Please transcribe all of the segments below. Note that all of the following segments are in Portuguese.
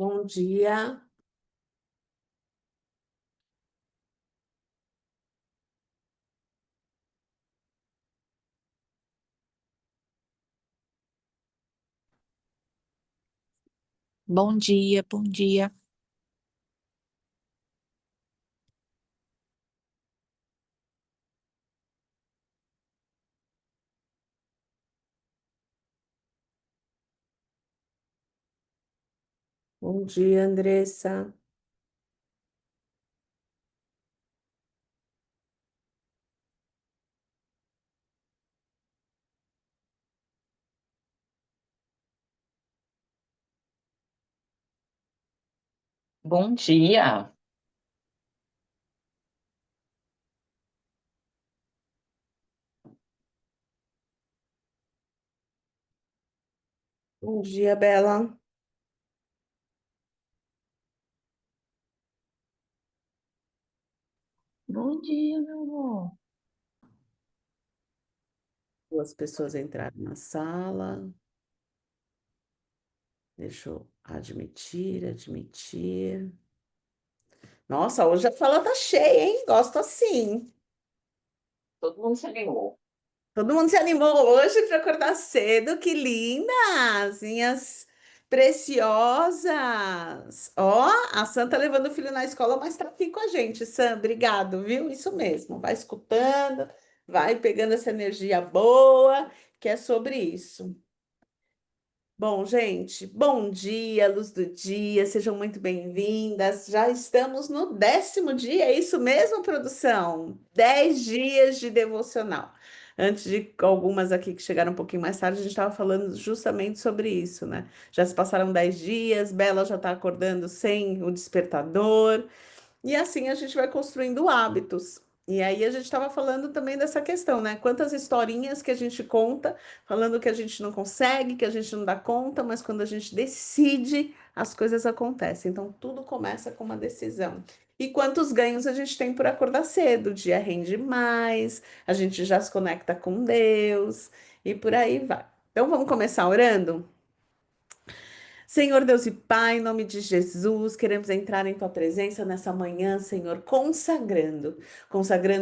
Bom dia, Bom dia, bom dia. bom dia, Andressa. Bom dia. Bom dia, Bela. Bom dia, meu amor. Duas pessoas entraram na sala. Deixa eu admitir. Nossa, hoje a sala tá cheia, hein? Gosto assim. Todo mundo se animou. Todo mundo se animou hoje para acordar cedo. Que lindas! Minhas preciosas. Ó, a Sam tá levando o filho na escola, mas tá aqui com a gente. Sam, obrigado, viu? Isso mesmo. Vai escutando, vai pegando essa energia boa, que é sobre isso. Bom, gente, bom dia, luz do dia, sejam muito bem-vindas. Já estamos no 10º dia, é isso mesmo, produção? 10 dias de devocional. Antes de algumas aqui que chegaram um pouquinho mais tarde, a gente estava falando justamente sobre isso, né? Já se passaram 10 dias, Bela já está acordando sem o despertador. E assim a gente vai construindo hábitos. E aí a gente estava falando também dessa questão, né? Quantas historinhas que a gente conta, falando que a gente não consegue, que a gente não dá conta, mas quando a gente decide, as coisas acontecem. Então tudo começa com uma decisão. E quantos ganhos a gente tem por acordar cedo? O dia rende mais, a gente já se conecta com Deus e por aí vai. Então vamos começar orando? Senhor Deus e Pai, em nome de Jesus, queremos entrar em tua presença nessa manhã, Senhor, consagrando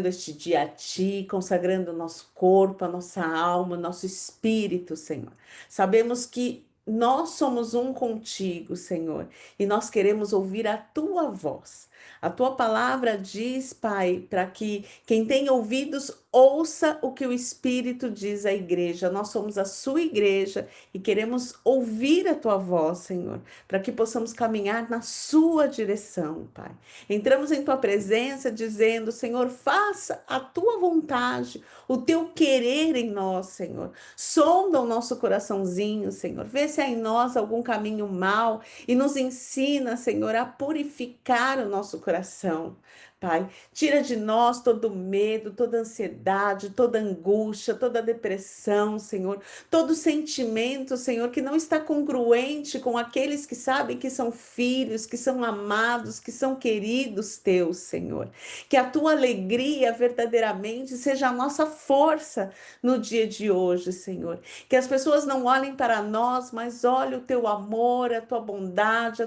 este dia a ti, consagrando o nosso corpo, a nossa alma, o nosso espírito, Senhor. Sabemos que nós somos um contigo, Senhor, e nós queremos ouvir a tua voz. A tua palavra diz, Pai, para que quem tem ouvidos ouça o que o Espírito diz à igreja. Nós somos a sua igreja e queremos ouvir a tua voz, Senhor, para que possamos caminhar na sua direção, Pai. Entramos em tua presença dizendo, Senhor, faça a tua vontade, o teu querer em nós, Senhor. Sonda o nosso coraçãozinho, Senhor. Vê se há em nós algum caminho mau e nos ensina, Senhor, a purificar o nosso coração. Pai, tira de nós todo medo, toda ansiedade, toda angústia, toda depressão, Senhor, todo sentimento, Senhor, que não está congruente com aqueles que sabem que são filhos, que são amados, que são queridos teus, Senhor. Que a tua alegria verdadeiramente seja a nossa força no dia de hoje, Senhor. Que as pessoas não olhem para nós, mas olhem o teu amor, a tua bondade, a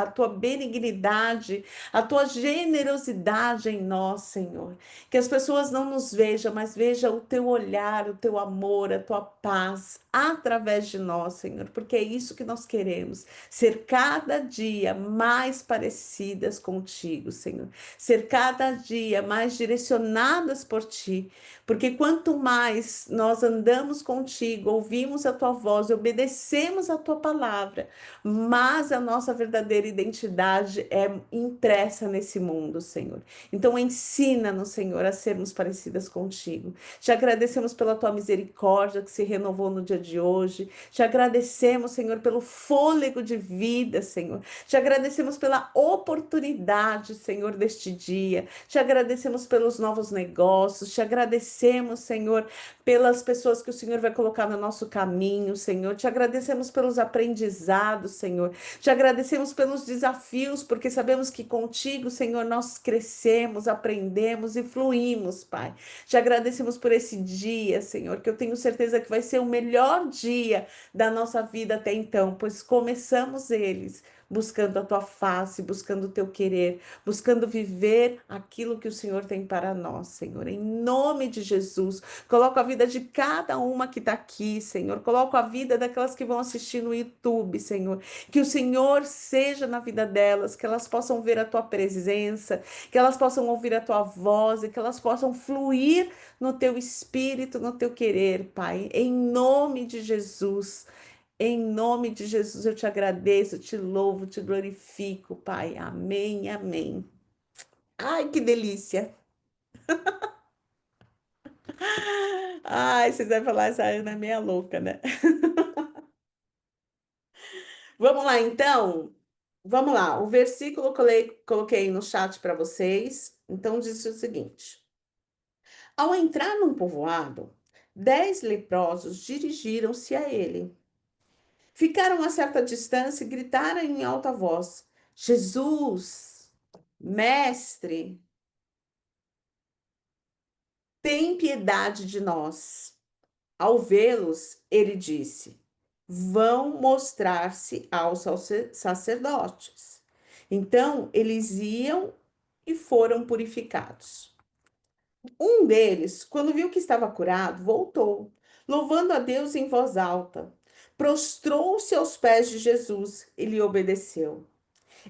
tua benignidade, a tua generosidade em nós, Senhor. Que as pessoas não nos vejam, mas vejam o teu olhar, o teu amor, a tua paz através de nós, Senhor, porque é isso que nós queremos, ser cada dia mais parecidas contigo, Senhor, ser cada dia mais direcionadas por ti, porque quanto mais nós andamos contigo, ouvimos a tua voz, obedecemos a tua palavra, mas a nossa verdadeira identidade é impressa nesse mundo, Senhor. Então, ensina-nos, Senhor, a sermos parecidas contigo. Te agradecemos pela tua misericórdia que se renovou no dia de hoje. Te agradecemos, Senhor, pelo fôlego de vida, Senhor. Te agradecemos pela oportunidade, Senhor, deste dia. Te agradecemos pelos novos negócios. Te agradecemos, Senhor, pelas pessoas que o Senhor vai colocar no nosso caminho, Senhor. Te agradecemos pelos aprendizados, Senhor. Te agradecemos pelos desafios, porque sabemos que contigo, Senhor, nós crescemos, aprendemos e fluímos, Pai. Te agradecemos por esse dia, Senhor, que eu tenho certeza que vai ser o melhor dia da nossa vida até então, pois começamos eles buscando a tua face, buscando o teu querer, buscando viver aquilo que o Senhor tem para nós, Senhor. Em nome de Jesus, coloco a vida de cada uma que está aqui, Senhor. Coloco a vida daquelas que vão assistir no YouTube, Senhor. Que o Senhor seja na vida delas, que elas possam ver a tua presença, que elas possam ouvir a tua voz e que elas possam fluir no teu espírito, no teu querer, Pai. Em nome de Jesus. Em nome de Jesus, eu te agradeço, te louvo, te glorifico, Pai. Amém, amém. Ai, que delícia. Ai, vocês devem falar, essa Ana é meia louca, né? Vamos lá, então. Vamos lá. O versículo eu coloquei no chat para vocês. Então, diz o seguinte: ao entrar num povoado, 10 leprosos dirigiram-se a ele. Ficaram a certa distância e gritaram em alta voz: Jesus, mestre, tem piedade de nós. Ao vê-los, ele disse: vão mostrar-se aos sacerdotes. Então eles iam e foram purificados. Um deles, quando viu que estava curado, voltou, louvando a Deus em voz alta. Prostrou-se aos pés de Jesus e lhe obedeceu.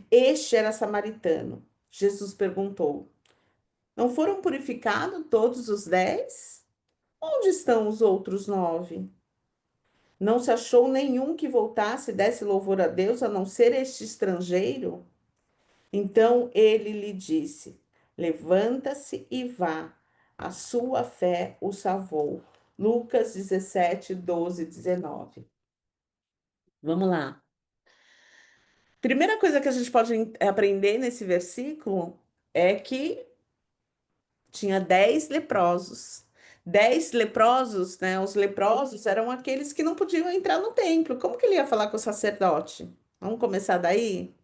Este era samaritano. Jesus perguntou: não foram purificados todos os 10? Onde estão os outros 9? Não se achou nenhum que voltasse e desse louvor a Deus, a não ser este estrangeiro? Então ele lhe disse: levanta-se e vá, a sua fé o salvou. Lucas 17, 12, 19. Vamos lá. Primeira coisa que a gente pode aprender nesse versículo é que tinha 10 leprosos. 10 leprosos, né? Os leprosos eram aqueles que não podiam entrar no templo. Como que ele ia falar com o sacerdote? Vamos começar daí?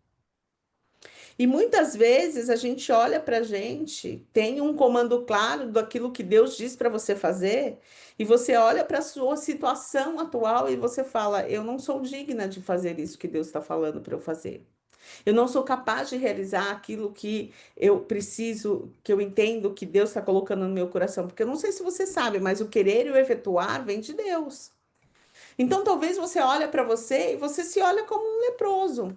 E muitas vezes a gente olha para a gente, tem um comando claro daquilo que Deus diz para você fazer, e você olha para a sua situação atual e você fala: eu não sou digna de fazer isso que Deus está falando para eu fazer. Eu não sou capaz de realizar aquilo que eu preciso, que eu entendo que Deus está colocando no meu coração. Porque eu não sei se você sabe, mas o querer e o efetuar vem de Deus. Então talvez você olhe para você e você se olha como um leproso.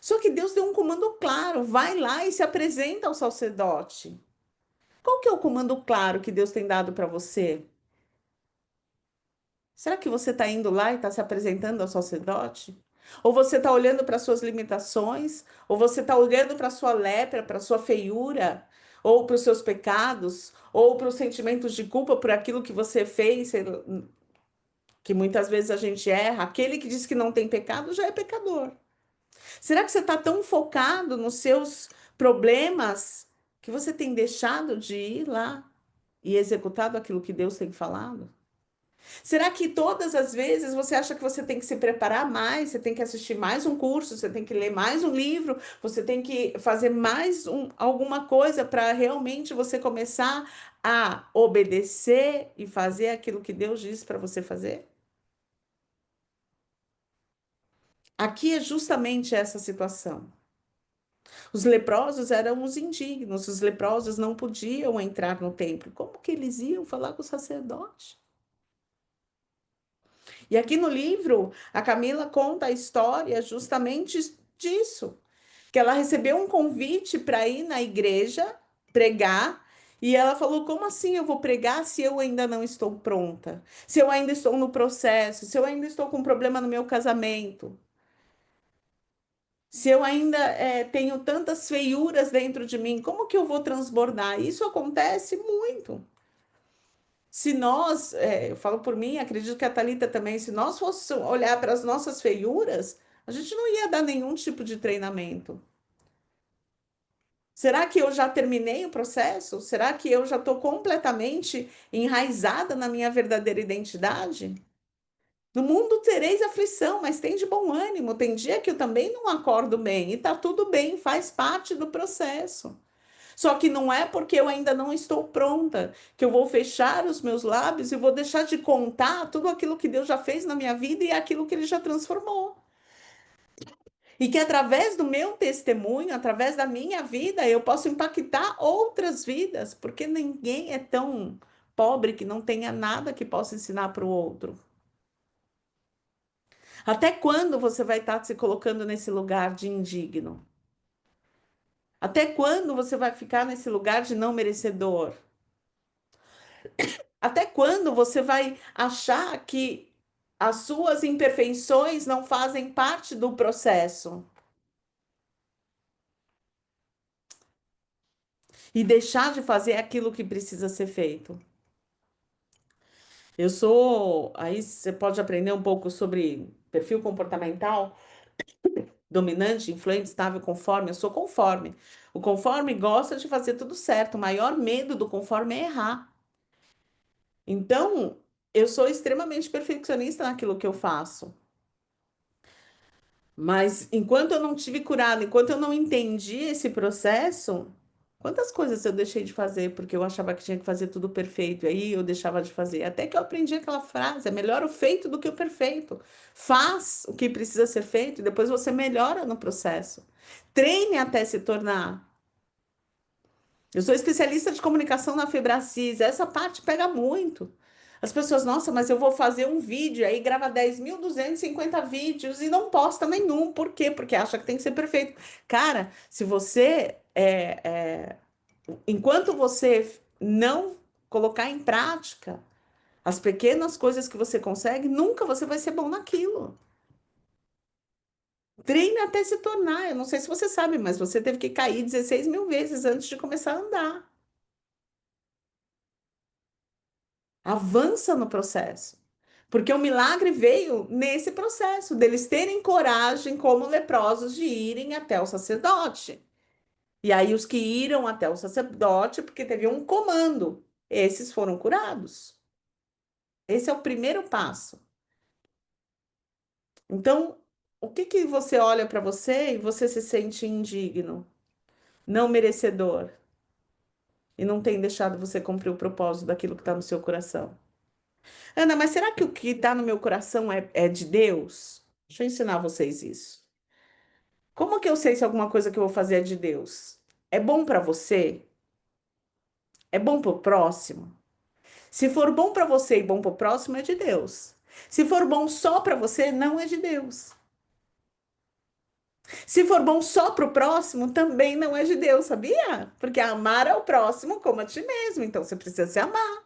Só que Deus deu um comando claro: vai lá e se apresenta ao sacerdote. Qual que é o comando claro que Deus tem dado para você? Será que você está indo lá e está se apresentando ao sacerdote? Ou você está olhando para suas limitações? Ou você está olhando para sua lepra, para sua feiura? Ou para os seus pecados? Ou para os sentimentos de culpa por aquilo que você fez, que muitas vezes a gente erra? Aquele que diz que não tem pecado já é pecador. Será que você está tão focado nos seus problemas que você tem deixado de ir lá e executado aquilo que Deus tem falado? Será que todas as vezes você acha que você tem que se preparar mais, você tem que assistir mais um curso, você tem que ler mais um livro, você tem que fazer mais alguma coisa para realmente você começar a obedecer e fazer aquilo que Deus disse para você fazer? Aqui é justamente essa situação. Os leprosos eram os indignos, os leprosos não podiam entrar no templo. Como que eles iam falar com o sacerdote? E aqui no livro, a Camila conta a história justamente disso, que ela recebeu um convite para ir na igreja pregar, e ela falou: como assim eu vou pregar se eu ainda não estou pronta? Se eu ainda estou no processo, se eu ainda estou com um problema no meu casamento, se eu ainda tenho tantas feiuras dentro de mim, como que eu vou transbordar? Isso acontece muito. Se nós, eu falo por mim, acredito que a Thalita também, se nós fôssemos olhar para as nossas feiuras, a gente não ia dar nenhum tipo de treinamento. Será que eu já terminei o processo? Será que eu já estou completamente enraizada na minha verdadeira identidade? No mundo tereis aflição, mas tem de bom ânimo. Tem dia que eu também não acordo bem e tá tudo bem, faz parte do processo. Só que não é porque eu ainda não estou pronta que eu vou fechar os meus lábios e vou deixar de contar tudo aquilo que Deus já fez na minha vida e aquilo que Ele já transformou. E que através do meu testemunho, através da minha vida, eu posso impactar outras vidas, porque ninguém é tão pobre que não tenha nada que possa ensinar para o outro. Até quando você vai estar se colocando nesse lugar de indigno? Até quando você vai ficar nesse lugar de não merecedor? Até quando você vai achar que as suas imperfeições não fazem parte do processo? E deixar de fazer aquilo que precisa ser feito? Eu sou. Aí você pode aprender um pouco sobre perfil comportamental, dominante, influente, estável, conforme. Eu sou conforme. O conforme gosta de fazer tudo certo. O maior medo do conforme é errar. Então, eu sou extremamente perfeccionista naquilo que eu faço. Mas enquanto eu não tive curado, enquanto eu não entendi esse processo, quantas coisas eu deixei de fazer porque eu achava que tinha que fazer tudo perfeito, e aí eu deixava de fazer. Até que eu aprendi aquela frase: é melhor o feito do que o perfeito. Faz o que precisa ser feito e depois você melhora no processo. Treine até se tornar. Eu sou especialista de comunicação na Febracis, essa parte pega muito. As pessoas, nossa, mas eu vou fazer um vídeo, aí grava 10.250 vídeos e não posta nenhum. Por quê? Porque acha que tem que ser perfeito. Cara, se você, enquanto você não colocar em prática as pequenas coisas que você consegue, nunca você vai ser bom naquilo. Treine até se tornar. Eu não sei se você sabe, mas você teve que cair 16 mil vezes antes de começar a andar. Avança no processo. Porque o milagre veio nesse processo, deles terem coragem, como leprosos, de irem até o sacerdote. E aí, os que iram até o sacerdote, porque teve um comando, esses foram curados. Esse é o primeiro passo. Então, o que que você olha para você e você se sente indigno, não merecedor, e não tem deixado você cumprir o propósito daquilo que está no seu coração? Ana, mas será que o que está no meu coração é de Deus? Deixa eu ensinar vocês isso. Como que eu sei se alguma coisa que eu vou fazer é de Deus? É bom para você? É bom para o próximo? Se for bom para você e bom para o próximo, é de Deus. Se for bom só para você, não é de Deus. Se for bom só para o próximo, também não é de Deus, sabia? Porque amar ao próximo como a ti mesmo. Então você precisa se amar.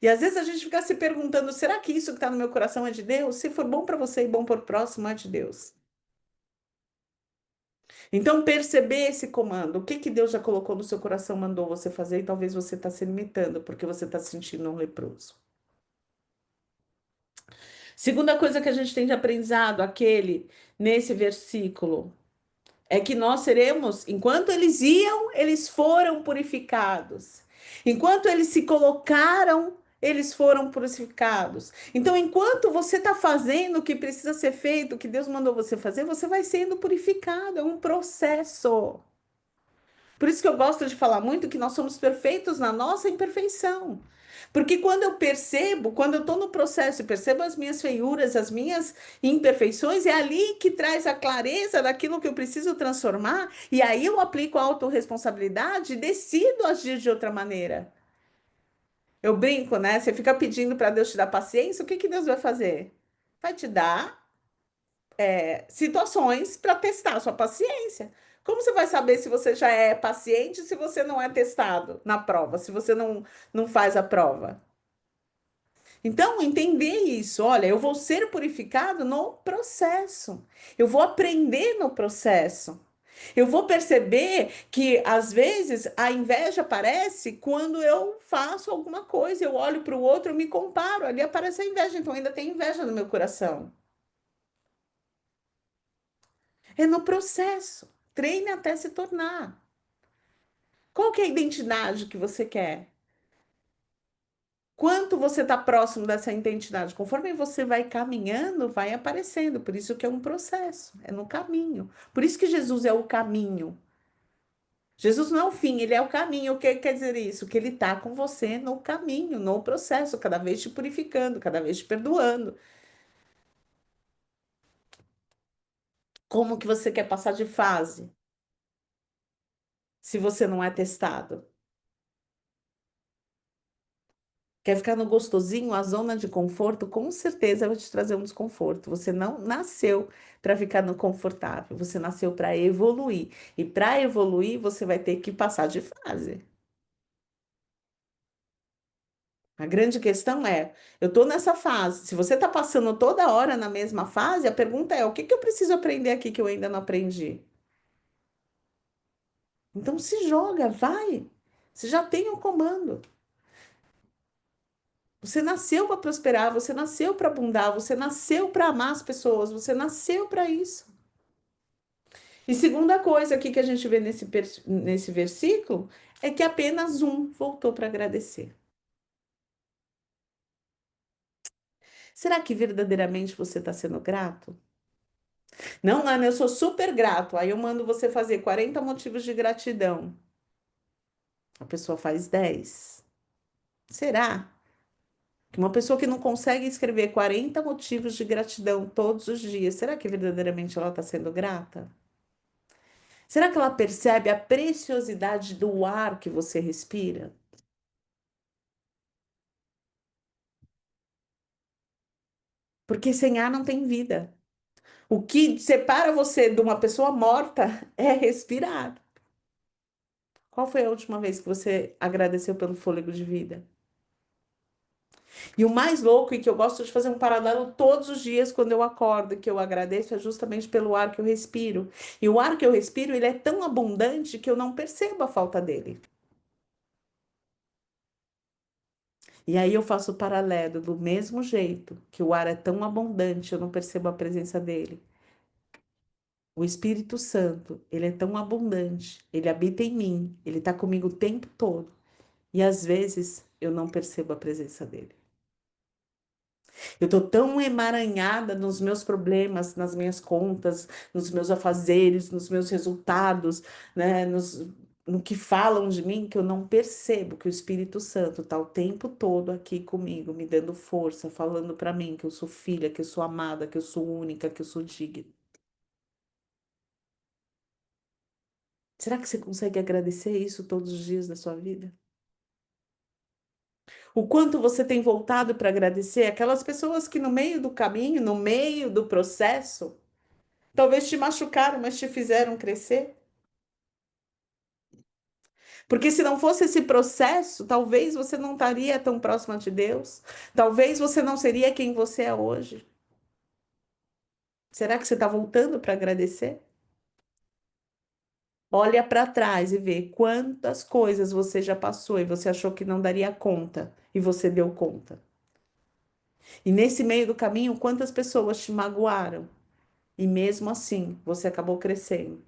E às vezes a gente fica se perguntando: será que isso que está no meu coração é de Deus? Se for bom para você e bom para o próximo, é de Deus. Então, perceber esse comando, o que que Deus já colocou no seu coração, mandou você fazer, e talvez você está se limitando porque você está se sentindo um leproso. Segunda coisa que a gente tem de aprendizado, aquele nesse versículo, é que nós seremos, enquanto eles iam, eles foram purificados. Enquanto eles se colocaram, eles foram purificados. Então, enquanto você está fazendo o que precisa ser feito, o que Deus mandou você fazer, você vai sendo purificado. É um processo. Por isso que eu gosto de falar muito que nós somos perfeitos na nossa imperfeição. Porque quando eu percebo, quando eu estou no processo e percebo as minhas feiuras, as minhas imperfeições, é ali que traz a clareza daquilo que eu preciso transformar, e aí eu aplico a autorresponsabilidade e decido agir de outra maneira. Eu brinco, né? Você fica pedindo para Deus te dar paciência, o que que Deus vai fazer? Vai te dar situações para testar a sua paciência. Como você vai saber se você já é paciente se você não é testado na prova, se você não faz a prova? Então, entender isso, olha, eu vou ser purificado no processo. Eu vou aprender no processo. Eu vou perceber que às vezes a inveja aparece quando eu faço alguma coisa, eu olho para o outro, eu me comparo, ali aparece a inveja, então ainda tem inveja no meu coração. É no processo. Treine até se tornar. Qual que é a identidade que você quer? Quanto você está próximo dessa identidade? Conforme você vai caminhando, vai aparecendo. Por isso que é um processo, é no caminho. Por isso que Jesus é o caminho. Jesus não é o fim, ele é o caminho. O que quer dizer isso? Que ele está com você no caminho, no processo, cada vez te purificando, cada vez te perdoando. Como que você quer passar de fase se você não é testado? Quer ficar no gostosinho, a zona de conforto, com certeza vai te trazer um desconforto. Você não nasceu para ficar no confortável, você nasceu para evoluir. E para evoluir, você vai ter que passar de fase. A grande questão é, eu estou nessa fase. Se você está passando toda hora na mesma fase, a pergunta é, o que que eu preciso aprender aqui que eu ainda não aprendi? Então se joga, vai. Você já tem o comando. Você nasceu para prosperar, você nasceu para abundar, você nasceu para amar as pessoas, você nasceu para isso. E segunda coisa aqui que a gente vê nesse versículo é que apenas um voltou para agradecer. Será que verdadeiramente você está sendo grato? Não, Ana, eu sou super grato. Aí eu mando você fazer 40 motivos de gratidão. A pessoa faz 10. Será que uma pessoa que não consegue escrever 40 motivos de gratidão todos os dias, será que verdadeiramente ela está sendo grata? Será que ela percebe a preciosidade do ar que você respira? Porque sem ar não tem vida. O que separa você de uma pessoa morta é respirar. Qual foi a última vez que você agradeceu pelo fôlego de vida? E o mais louco, e que eu gosto de fazer um paralelo todos os dias quando eu acordo, que eu agradeço, é justamente pelo ar que eu respiro. E o ar que eu respiro, ele é tão abundante que eu não percebo a falta dele. E aí eu faço o paralelo do mesmo jeito que o ar é tão abundante, eu não percebo a presença dele. O Espírito Santo, ele é tão abundante, ele habita em mim, ele está comigo o tempo todo. E às vezes eu não percebo a presença dele. Eu tô tão emaranhada nos meus problemas, nas minhas contas, nos meus afazeres, nos meus resultados, né, no que falam de mim, que eu não percebo que o Espírito Santo está o tempo todo aqui comigo, me dando força, falando para mim que eu sou filha, que eu sou amada, que eu sou única, que eu sou digna. Será que você consegue agradecer isso todos os dias da sua vida? O quanto você tem voltado para agradecer aquelas pessoas que no meio do caminho, no meio do processo, talvez te machucaram, mas te fizeram crescer? Porque se não fosse esse processo, talvez você não estaria tão próxima de Deus, talvez você não seria quem você é hoje. Será que você está voltando para agradecer? Olha para trás e vê quantas coisas você já passou e você achou que não daria conta e você deu conta. E nesse meio do caminho, quantas pessoas te magoaram e mesmo assim você acabou crescendo.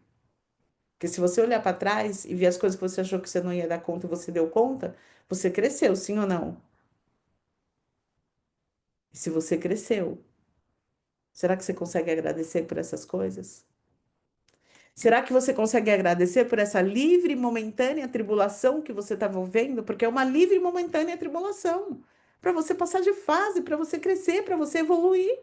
Porque se você olhar para trás e ver as coisas que você achou que você não ia dar conta e você deu conta, você cresceu, sim ou não? E se você cresceu, será que você consegue agradecer por essas coisas? Será que você consegue agradecer por essa livre e momentânea tribulação que você está vivendo? Porque é uma livre e momentânea tribulação. Para você passar de fase, para você crescer, para você evoluir.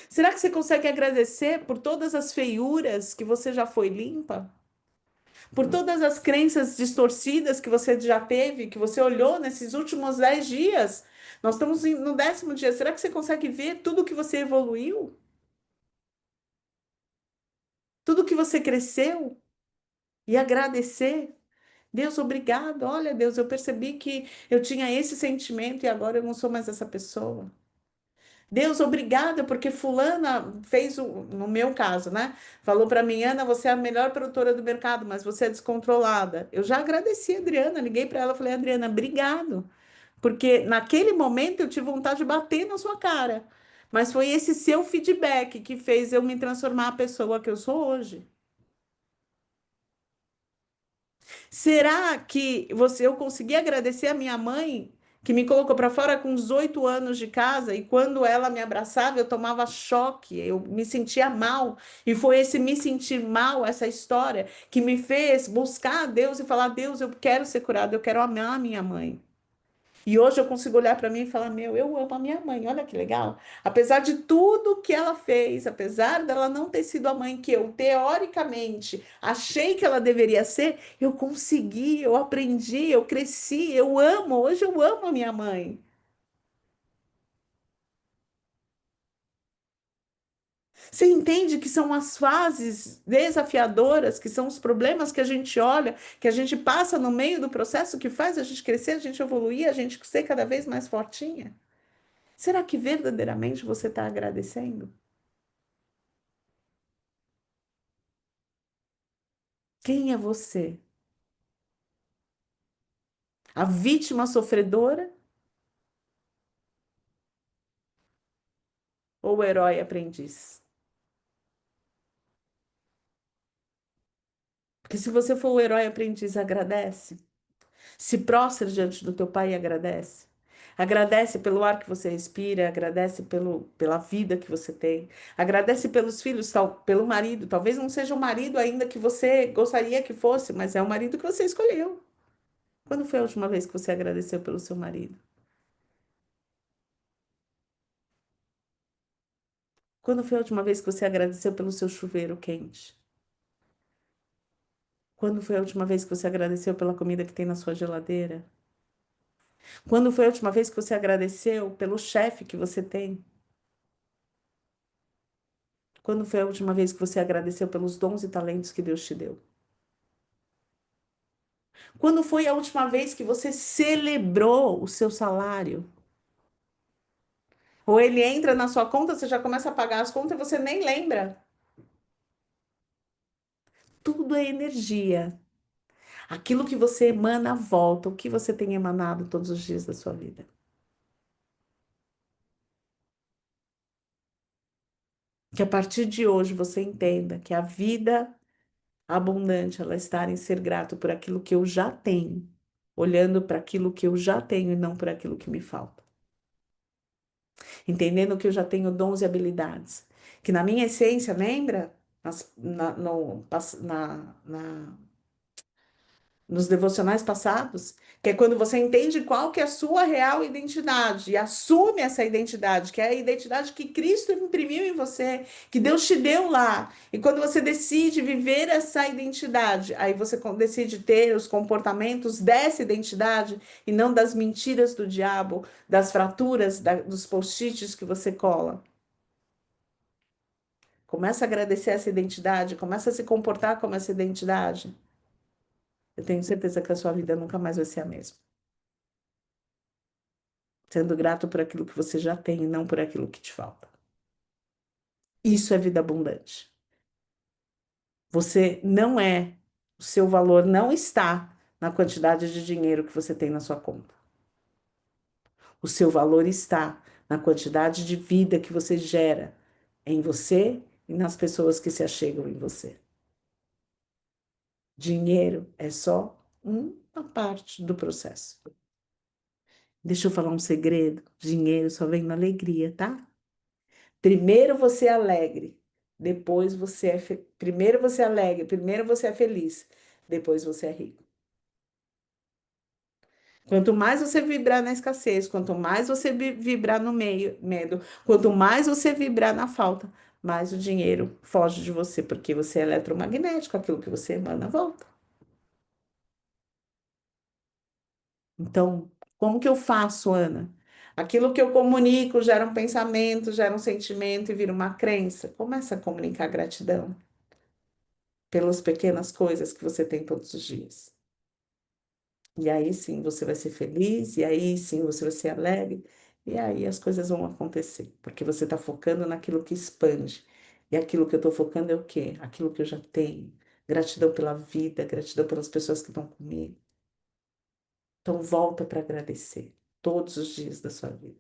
Será que você consegue agradecer por todas as feiuras que você já foi limpa? Por todas as crenças distorcidas que você já teve, que você olhou nesses últimos 10 dias? Nós estamos no 10º dia. Será que você consegue ver tudo que você evoluiu? Tudo que você cresceu? E agradecer? Deus, obrigado. Olha, Deus, eu percebi que eu tinha esse sentimento e agora eu não sou mais essa pessoa. Deus, obrigada, porque fulana fez no meu caso, né? Falou para mim, Ana, você é a melhor produtora do mercado, mas você é descontrolada. Eu já agradeci a Adriana, liguei para ela, falei, Adriana, obrigado. porque naquele momento eu tive vontade de bater na sua cara. Mas foi esse seu feedback que fez eu me transformar a pessoa que eu sou hoje. Será que eu consegui agradecer a minha mãe, que me colocou para fora com 18 anos de casa, e quando ela me abraçava, eu tomava choque, eu me sentia mal. E foi esse me sentir mal, essa história, que me fez buscar a Deus e falar: Deus, eu quero ser curado, eu quero amar a minha mãe. E hoje eu consigo olhar para mim e falar: Meu, eu amo a minha mãe, olha que legal. Apesar de tudo que ela fez, apesar dela não ter sido a mãe que eu, teoricamente, achei que ela deveria ser, eu consegui, eu aprendi, eu cresci, eu amo. Hoje eu amo a minha mãe. Você entende que são as fases desafiadoras, que são os problemas que a gente olha, que a gente passa no meio do processo que faz a gente crescer, a gente evoluir, a gente ser cada vez mais fortinha? Será que verdadeiramente você está agradecendo? Quem é você? A vítima sofredora ou o herói aprendiz? Porque se você for o herói aprendiz, agradece. Se prostra diante do teu pai e agradece. Agradece pelo ar que você respira, agradece pela vida que você tem, agradece pelos filhos, pelo marido. Talvez não seja o marido ainda que você gostaria que fosse, mas é o marido que você escolheu. Quando foi a última vez que você agradeceu pelo seu marido? Quando foi a última vez que você agradeceu pelo seu chuveiro quente? Quando foi a última vez que você agradeceu pela comida que tem na sua geladeira? Quando foi a última vez que você agradeceu pelo chefe que você tem? Quando foi a última vez que você agradeceu pelos dons e talentos que Deus te deu? Quando foi a última vez que você celebrou o seu salário? Ou ele entra na sua conta, você já começa a pagar as contas e você nem lembra? Tudo é energia. Aquilo que você emana volta, o que você tem emanado todos os dias da sua vida. Que a partir de hoje você entenda que a vida abundante, ela está em ser grato por aquilo que eu já tenho, olhando para aquilo que eu já tenho e não para aquilo que me falta. Entendendo que eu já tenho dons e habilidades. Que na minha essência, lembra? Nas- na, no, pass- na nos devocionais passados, que é quando você entende qual que é a sua real identidade e assume essa identidade, que é a identidade que Cristo imprimiu em você, que Deus te deu lá. E quando você decide viver essa identidade, aí você decide ter os comportamentos dessa identidade e não das mentiras do diabo, das fraturas, dos post-its que você cola. Começa a agradecer essa identidade, começa a se comportar como essa identidade. Eu tenho certeza que a sua vida nunca mais vai ser a mesma. Sendo grato por aquilo que você já tem e não por aquilo que te falta. Isso é vida abundante. Você não é, o seu valor não está na quantidade de dinheiro que você tem na sua conta. O seu valor está na quantidade de vida que você gera em você e nas pessoas que se achegam em você. Dinheiro é só uma parte do processo. Deixa eu falar um segredo: dinheiro só vem na alegria, tá? Primeiro você é alegre, depois você é primeiro você é alegre, primeiro você é feliz, depois você é rico. Quanto mais você vibrar na escassez, quanto mais você vibrar no medo, quanto mais você vibrar na falta, mais o dinheiro foge de você, porque você é eletromagnético, aquilo que você emana volta. Então, como que eu faço, Ana? Aquilo que eu comunico gera um pensamento, gera um sentimento e vira uma crença. Começa a comunicar gratidão pelas pequenas coisas que você tem todos os dias. E aí sim você vai ser feliz, e aí sim você vai ser alegre, e aí as coisas vão acontecer, porque você está focando naquilo que expande. E aquilo que eu estou focando é o quê? Aquilo que eu já tenho. Gratidão pela vida, gratidão pelas pessoas que estão comigo. Então volta para agradecer. todos os dias da sua vida.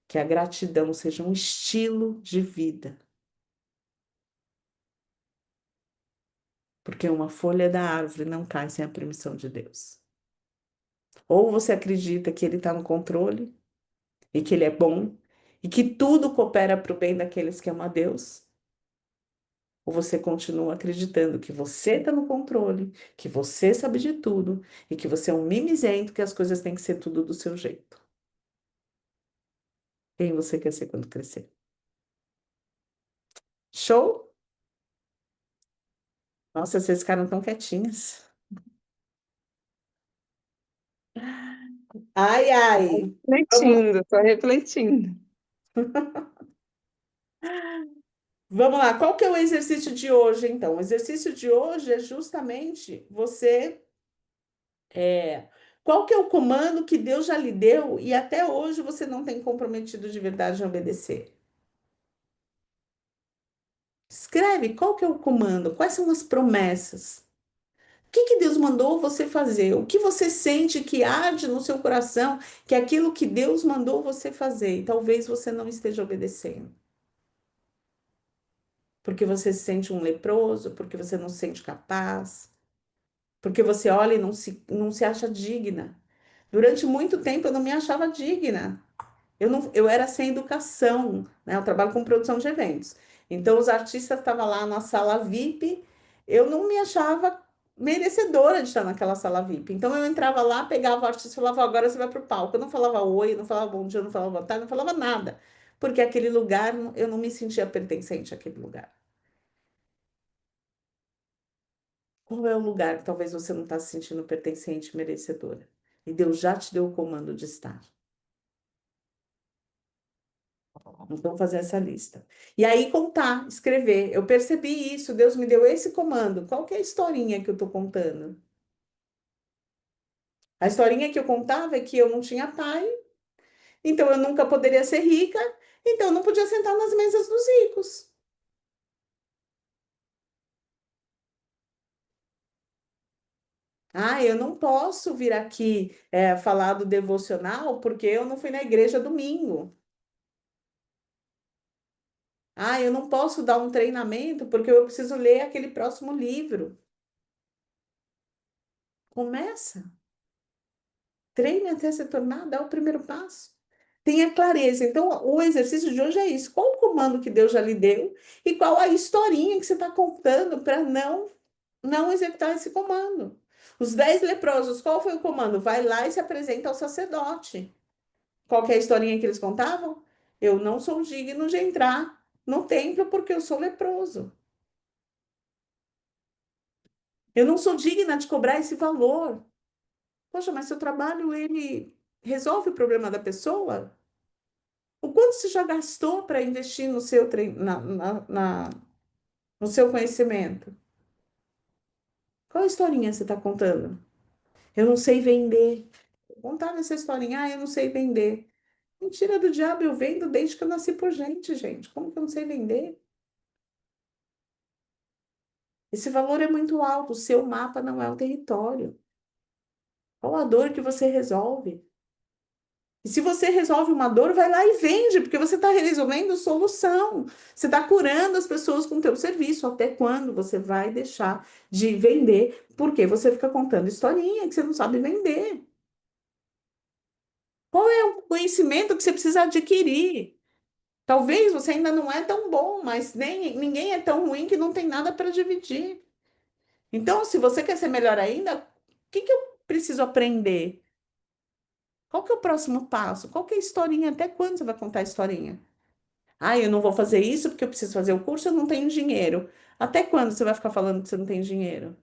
Que a gratidão seja um estilo de vida. Porque uma folha da árvore não cai sem a permissão de Deus. Ou você acredita que Ele está no controle e que Ele é bom e que tudo coopera para o bem daqueles que amam a Deus, ou você continua acreditando que você está no controle, que você sabe de tudo e que você é um mimizento, que as coisas têm que ser tudo do seu jeito. Quem você quer ser quando crescer? Show? Nossa, vocês ficaram tão quietinhas. Ai, ai. Vamos, Refletindo, tô refletindo. vamos lá. Qual que é o exercício de hoje, então? O exercício de hoje é justamente você. Qual que é o comando que Deus já lhe deu e até hoje você não tem comprometido de verdade em obedecer? Escreve qual que é o comando, quais são as promessas. O que que Deus mandou você fazer? O que você sente que arde no seu coração, que é aquilo que Deus mandou você fazer e talvez você não esteja obedecendo? Porque você se sente um leproso, porque você não se sente capaz, porque você olha e não se acha digna. Durante muito tempo eu não me achava digna. Eu era sem educação, né? Eu trabalho com produção de eventos. Então, os artistas estavam lá na sala VIP, eu não me achava merecedora de estar naquela sala VIP. Então, eu entrava lá, pegava o artista e falava, agora você vai para o palco. Eu não falava oi, eu não falava bom dia, eu não falava boa tarde, não falava nada. Porque aquele lugar, eu não me sentia pertencente àquele lugar. Qual é o lugar que talvez você não está se sentindo pertencente, merecedora? E Deus já te deu o comando de estar. Então, fazer essa lista. E aí, contar, escrever. Eu percebi isso, Deus me deu esse comando. Qual que é a historinha que eu estou contando? A historinha que eu contava é que eu não tinha pai, então eu nunca poderia ser rica, então eu não podia sentar nas mesas dos ricos. Ah, eu não posso vir aqui falar do devocional porque eu não fui na igreja domingo. Ah, eu não posso dar um treinamento porque eu preciso ler aquele próximo livro. Começa. Treine até se tornar, dá o primeiro passo. Tenha clareza. Então, o exercício de hoje é isso. Qual o comando que Deus já lhe deu e qual a historinha que você está contando para não executar esse comando? Os 10 leprosos, qual foi o comando? Vai lá e se apresenta ao sacerdote. Qual que é a historinha que eles contavam? Eu não sou digno de entrar no templo porque eu sou leproso. Eu não sou digna de cobrar esse valor. Poxa, mas seu trabalho, ele resolve o problema da pessoa? O quanto você já gastou para investir no seu no seu conhecimento? Qual historinha você está contando? Eu não sei vender. Contava essa historinha, eu não sei vender. Mentira do diabo, eu vendo desde que eu nasci por gente, gente. Como que eu não sei vender? Esse valor é muito alto, o seu mapa não é o território. Qual a dor que você resolve? E se você resolve uma dor, vai lá e vende, porque você está resolvendo solução. Você está curando as pessoas com o teu serviço. Até quando você vai deixar de vender? Porque você fica contando historinha que você não sabe vender. Qual é o conhecimento que você precisa adquirir? Talvez você ainda não é tão bom, mas nem ninguém é tão ruim que não tem nada para dividir. Então, se você quer ser melhor ainda, o que que eu preciso aprender? Qual que é o próximo passo? Qual que é a historinha? Até quando você vai contar a historinha? Ah, eu não vou fazer isso porque eu preciso fazer o curso, eu não tenho dinheiro. Até quando você vai ficar falando que você não tem dinheiro?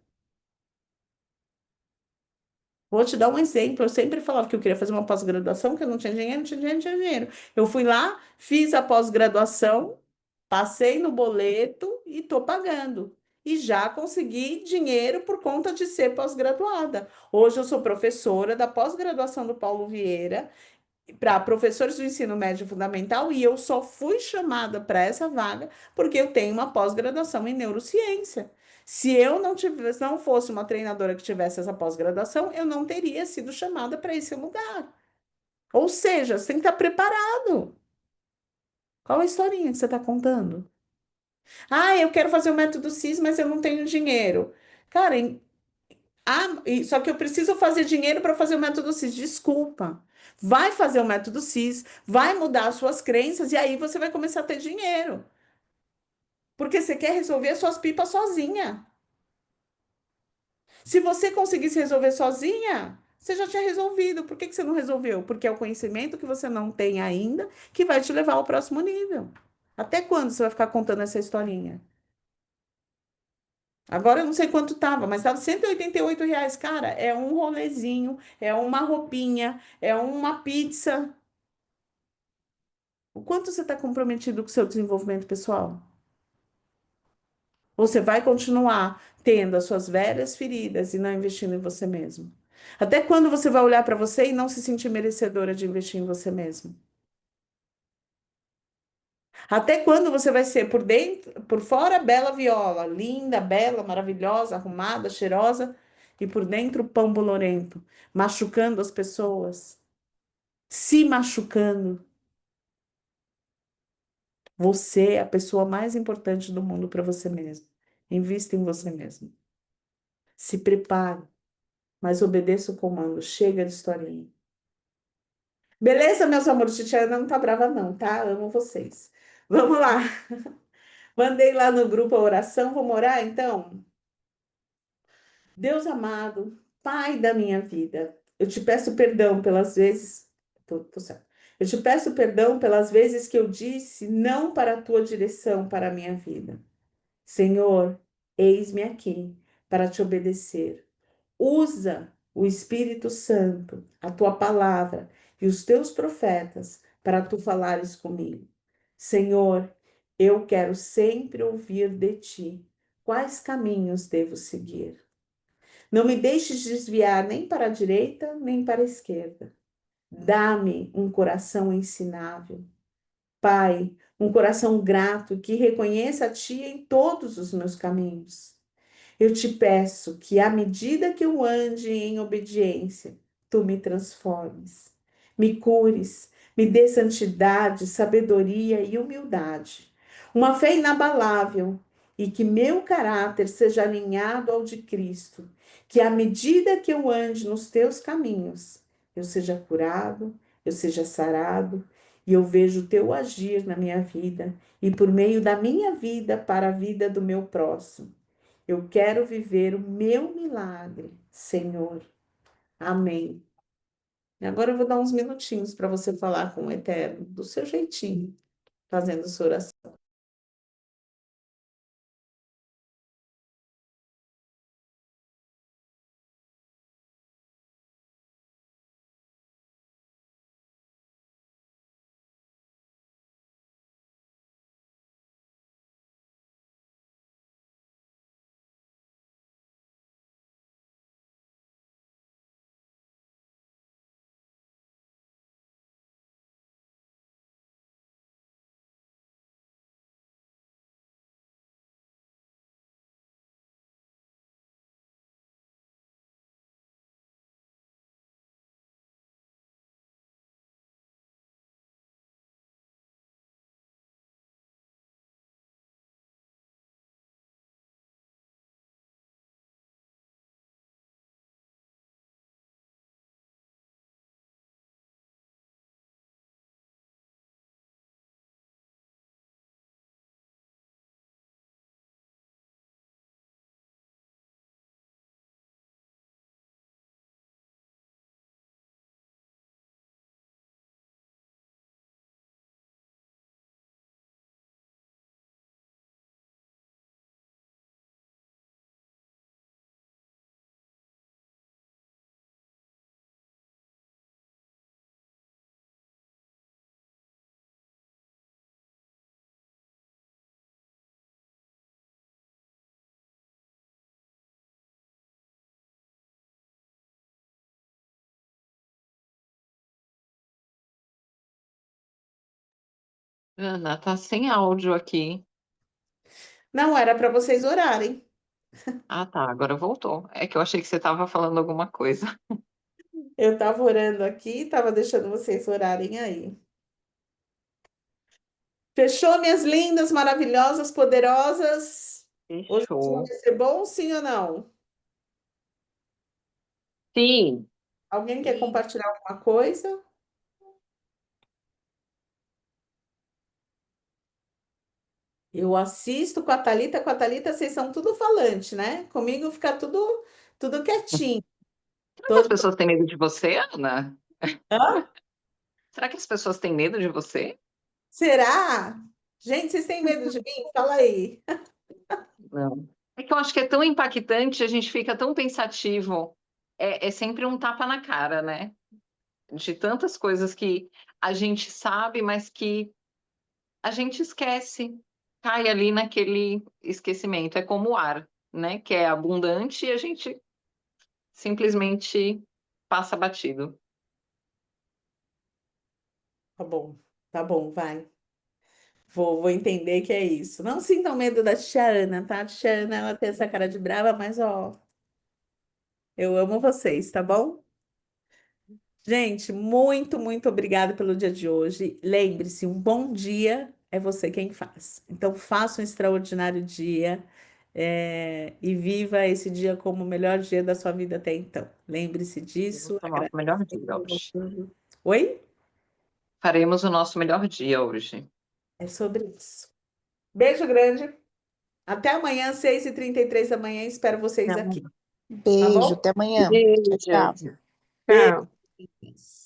Vou te dar um exemplo. Eu sempre falava que eu queria fazer uma pós-graduação, que eu não tinha dinheiro, não tinha dinheiro, não tinha dinheiro. Eu fui lá, fiz a pós-graduação, passei no boleto e estou pagando. E já consegui dinheiro por conta de ser pós-graduada. Hoje eu sou professora da pós-graduação do Paulo Vieira para professores do ensino médio fundamental e eu só fui chamada para essa vaga porque eu tenho uma pós-graduação em neurociência. Se eu não tivesse, não fosse uma treinadora que tivesse essa pós-graduação, eu não teria sido chamada para esse lugar. Ou seja, você tem que estar preparado. Qual a historinha que você está contando? Ah, eu quero fazer o método CIS, mas eu não tenho dinheiro. Cara, só que eu preciso fazer dinheiro para fazer o método CIS. Desculpa. Vai fazer o método CIS, vai mudar as suas crenças e aí você vai começar a ter dinheiro. Porque você quer resolver as suas pipas sozinha. Se você conseguisse resolver sozinha, você já tinha resolvido. Por que que você não resolveu? Porque é o conhecimento que você não tem ainda que vai te levar ao próximo nível. Até quando você vai ficar contando essa historinha? Agora eu não sei quanto tava, mas tava R$ 188. Cara, é um rolezinho, é uma roupinha, é uma pizza. O quanto você está comprometido com o seu desenvolvimento pessoal? Você vai continuar tendo as suas velhas feridas e não investindo em você mesmo? Até quando você vai olhar para você e não se sentir merecedora de investir em você mesmo? Até quando você vai ser por dentro, por fora, bela viola, linda, bela, maravilhosa, arrumada, cheirosa, e por dentro, pão bolorento, machucando as pessoas, se machucando? Você é a pessoa mais importante do mundo para você mesmo. Invista em você mesmo. Se prepare, mas obedeça o comando. Chega de historinha. Beleza, meus amores? Titiana não tá brava, não, tá? Amo vocês. Vamos lá. Mandei lá no grupo a oração. Vamos orar, então? Deus amado, Pai da minha vida, eu te peço perdão pelas vezes. Tô certo. Eu te peço perdão pelas vezes que eu disse não para a tua direção para a minha vida. Senhor, eis-me aqui para te obedecer. Usa o Espírito Santo, a tua palavra e os teus profetas para tu falares comigo. Senhor, eu quero sempre ouvir de ti. Quais caminhos devo seguir? Não me deixes desviar nem para a direita, nem para a esquerda. Dá-me um coração ensinável. Pai, um coração grato que reconheça a Ti em todos os meus caminhos. Eu te peço que, à medida que eu ande em obediência, tu me transformes, me cures, me dê santidade, sabedoria e humildade, uma fé inabalável e que meu caráter seja alinhado ao de Cristo, que à medida que eu ande nos teus caminhos, eu seja curado, eu seja sarado e eu vejo o teu agir na minha vida e por meio da minha vida para a vida do meu próximo. Eu quero viver o meu milagre, Senhor. Amém. E agora eu vou dar uns minutinhos para você falar com o Eterno, do seu jeitinho, fazendo sua oração. Ana, tá sem áudio aqui. Não era para vocês orarem. Ah, tá, agora voltou. É que eu achei que você estava falando alguma coisa. Eu estava orando aqui, estava deixando vocês orarem aí. Fechou, minhas lindas, maravilhosas, poderosas? Hoje o dia Fechou. vai ser bom, sim ou não? Sim. Alguém quer compartilhar alguma coisa? Eu assisto com a Thalita, vocês são tudo falante, né? Comigo fica tudo quietinho. Será que as Todo... pessoas têm medo de você, Ana? Hã? Será que as pessoas têm medo de você? Será? Gente, vocês têm medo de mim? Fala aí. Não. É que eu acho que é tão impactante, a gente fica tão pensativo. É sempre um tapa na cara, né? De tantas coisas que a gente sabe, mas que a gente esquece. Cai ali naquele esquecimento. É como o ar, né? Que é abundante e a gente simplesmente passa batido. Tá bom, vai. Vou entender que é isso. Não sintam medo da tia Ana, tá? A tia Ana, ela tem essa cara de brava, mas ó, eu amo vocês, tá bom? Gente, muito obrigada pelo dia de hoje. Lembre-se, um bom dia é você quem faz. Então, faça um extraordinário dia, e viva esse dia como o melhor dia da sua vida até então. Lembre-se disso, Faremos o nosso melhor dia agradecendo. hoje. Oi? Faremos o nosso melhor dia hoje. É sobre isso. Beijo grande. Até amanhã, 6h33 da manhã. Espero vocês aqui, tá Beijo, bom? até amanhã. Tchau, tchau. Beijo. Beijo. Tchau.